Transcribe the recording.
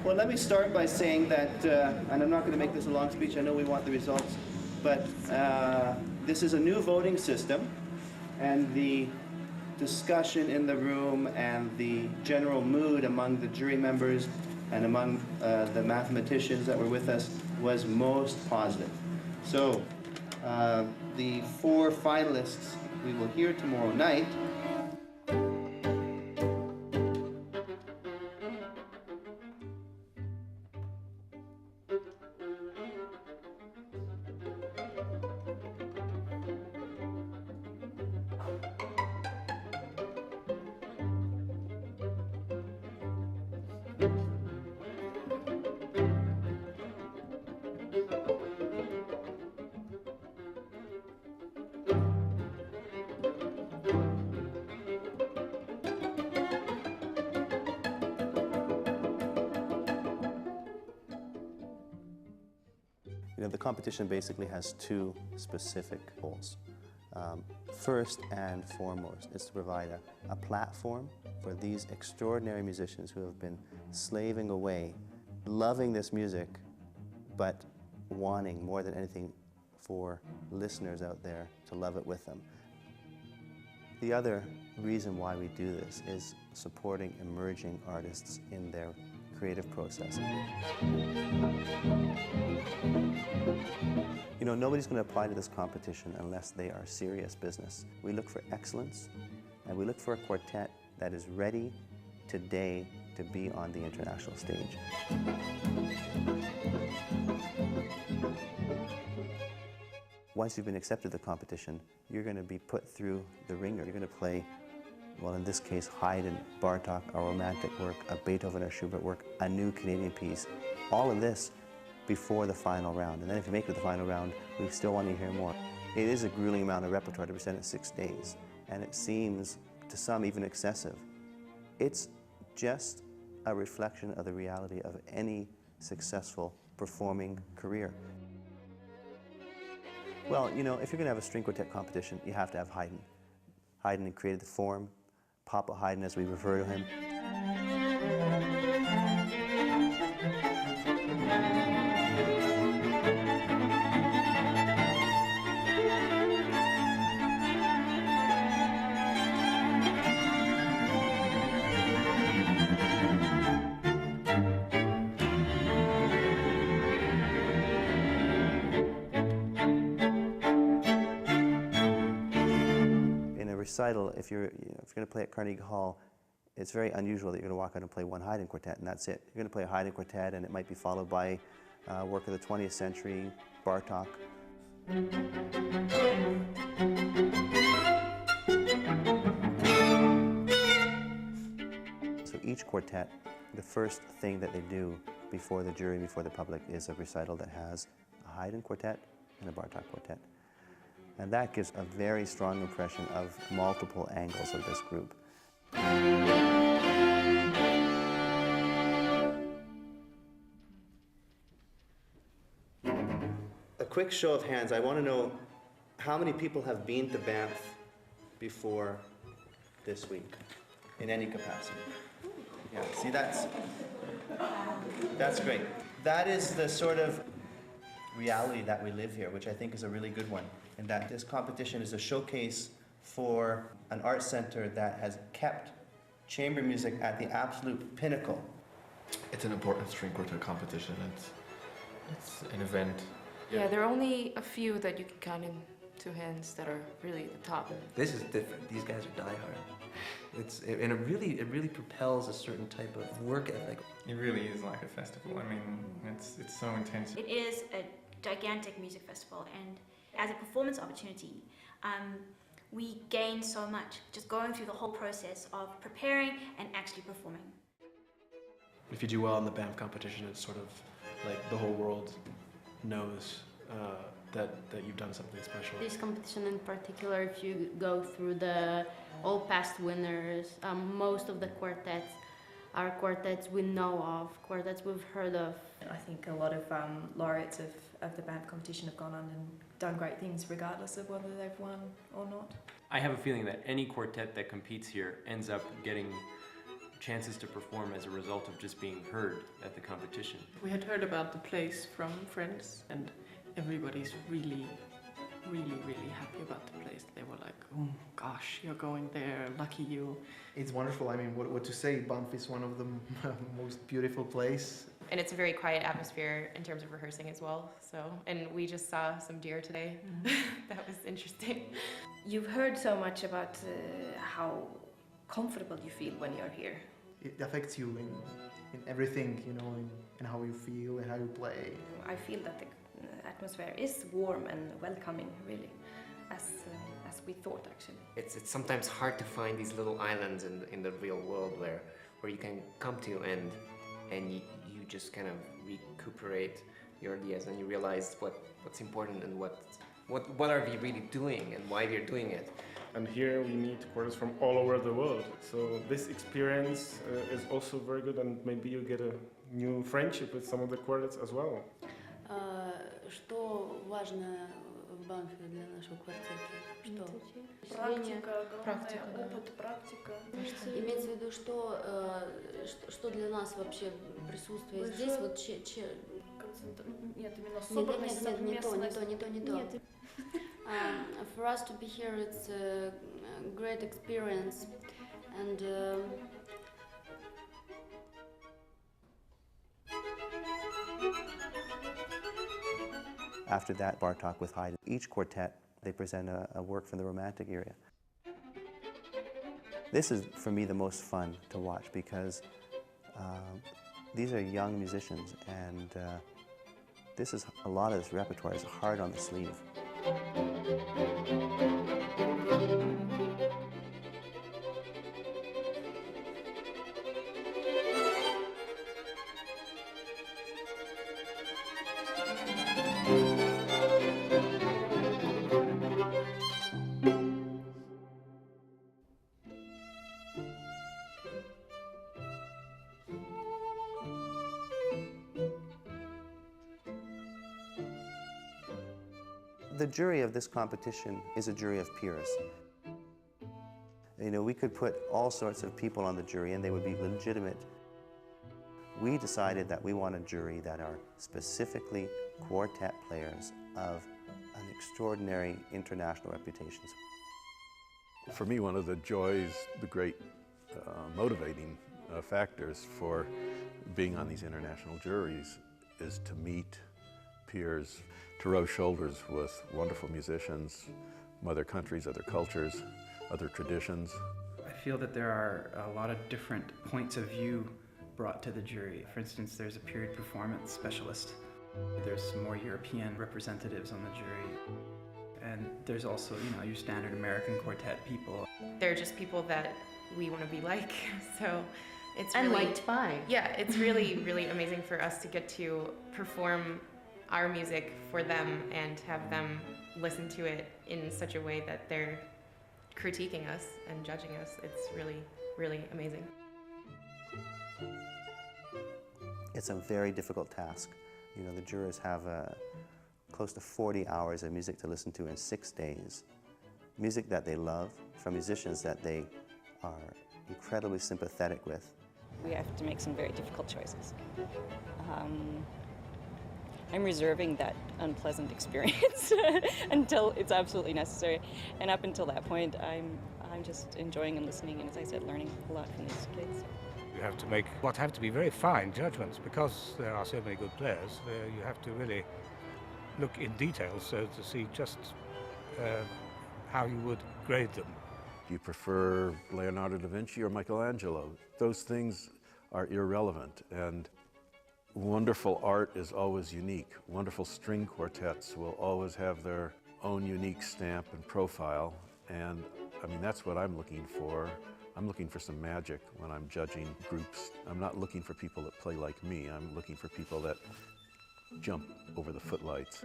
Well, let me start by saying that, and I'm not going to make this a long speech, I know we want the results, but this is a new voting system, and the discussion in the room and the general mood among the jury members and among the mathematicians that were with us was most positive. So the 4 finalists we will hear tomorrow night. The competition basically has 2 specific goals. First and foremost is to provide a platform for these extraordinary musicians who have been slaving away, loving this music, but wanting more than anything for listeners out there to love it with them. The other reason why we do this is supporting emerging artists in their creative process. Nobody's going to apply to this competition unless they are serious business. We look for excellence, and we look for a quartet that is ready today to be on the international stage. Once you've been accepted to the competition, you're going to be put through the ringer. You're going to play, well, in this case, Haydn, Bartók, a romantic work, a Beethoven or Schubert work, a new Canadian piece. All of this before the final round. And then if you make it to the final round, we still want to hear more. It is a grueling amount of repertoire to present in 6 days, and it seems to some even excessive. It's just a reflection of the reality of any successful performing career. Well, if you're going to have a string quartet competition, you have to have Haydn. Haydn created the form, Papa Haydn as we refer to him. Recital, if you're going to play at Carnegie Hall, it's very unusual that you're going to walk out and play 1 Haydn quartet, and that's it. You're going to play a Haydn quartet, and it might be followed by work of the 20th century, Bartók. So each quartet, the first thing that they do before the jury, before the public, is a recital that has a Haydn quartet and a Bartók quartet. And that gives a very strong impression of multiple angles of this group. A quick show of hands. I want to know how many people have been to Banff before this week, in any capacity. Yeah, see, that's great. That is the sort of reality that we live here, which I think is a really good one. And that this competition is a showcase for an art center that has kept chamber music at the absolute pinnacle. It's an important string quartet competition. It's an event. Yeah, there are only a few that you can count in 2 hands that are really at the top. This is different. These guys are diehard. And it really propels a certain type of work ethic. It really is like a festival. I mean, it's so intense. It is a gigantic music festival, and as a performance opportunity, we gain so much just going through the whole process of preparing and actually performing. If you do well in the Banff competition, it's sort of like the whole world knows that you've done something special. This competition in particular, if you go through all past winners, most of the quartets are quartets we know of, quartets we've heard of. I think a lot of laureates of the Banff competition have gone on and done great things regardless of whether they've won or not. I have a feeling that any quartet that competes here ends up getting chances to perform as a result of just being heard at the competition. We had heard about the place from friends, and everybody's really happy about the place. They were like, oh gosh, you're going there, lucky you. It's wonderful. I mean, what to say? Banff is one of the most beautiful places. And it's a very quiet atmosphere in terms of rehearsing as well. So, and we just saw some deer today. That was interesting. You've heard so much about how comfortable you feel when you're here. It affects you in everything, you know, in how you feel and how you play. I feel that the atmosphere is warm and welcoming, really, as we thought, actually. It's sometimes hard to find these little islands in the real world where you can come to and you just kind of recuperate your ideas and you realize what's important and what are we really doing and why we're doing it. And here we meet quartets from all over the world. So this experience is also very good, and maybe you get a new friendship with some of the quartets as well. Что важно в Банфе для нашего квартета? Что? Практика, опыт, практика. Имеется в виду, что для нас вообще присутствие здесь, вот Нет, именно собранность, совместность. Не то. For us to be here, it's a great experience, and After that, Bartok with Haydn. Each quartet, they present a work from the Romantic era. This is, for me, the most fun to watch because these are young musicians, and a lot of this repertoire is hard on the sleeve. The jury of this competition is a jury of peers. You know, we could put all sorts of people on the jury and they would be legitimate. We decided that we want a jury that are specifically quartet players of an extraordinary international reputation. For me, one of the joys, the great motivating factors for being on these international juries is to meet peers, to rub shoulders with wonderful musicians from other countries, other cultures, other traditions. I feel that there are a lot of different points of view brought to the jury. For instance, there's a period performance specialist. There's some more European representatives on the jury. And there's also, you know, your standard American quartet people. They're just people that we want to be like, so it's and really... liked by. Yeah, it's really, really amazing for us to get to perform our music for them and have them listen to it in such a way that they're critiquing us and judging us. It's really, really amazing. It's a very difficult task. You know, the jurors have close to 40 hours of music to listen to in 6 days. Music that they love, from musicians that they are incredibly sympathetic with. We have to make some very difficult choices. I'm reserving that unpleasant experience until it's absolutely necessary. And up until that point, I'm just enjoying and listening, and as I said, learning a lot from these kids. You have to make what have to be very fine judgments because there are so many good players. You have to really look in detail so to see just how you would grade them. Do you prefer Leonardo da Vinci or Michelangelo? Those things are irrelevant, and wonderful art is always unique. Wonderful string quartets will always have their own unique stamp and profile, and I mean, that's what I'm looking for. I'm looking for some magic when I'm judging groups. I'm not looking for people that play like me. I'm looking for people that jump over the footlights.